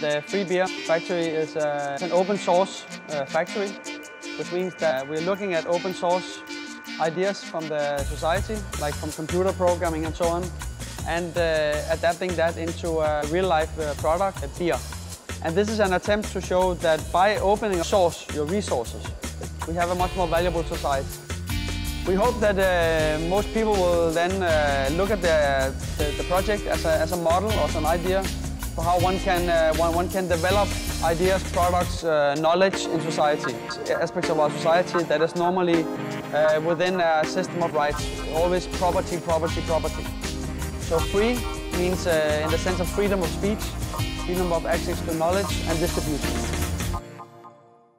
The Free Beer Factory is an open source factory, which means that we're looking at open source ideas from the society, like from computer programming and so on, and adapting that into a real-life product, beer. And this is an attempt to show that by opening source your resources, we have a much more valuable society. We hope that most people will then look at the project as a model or as an idea for how one can develop ideas, products, knowledge in society. Aspects of our society that is normally within a system of rights, always property, property, property. So free means in the sense of freedom of speech, freedom of access to knowledge and distribution.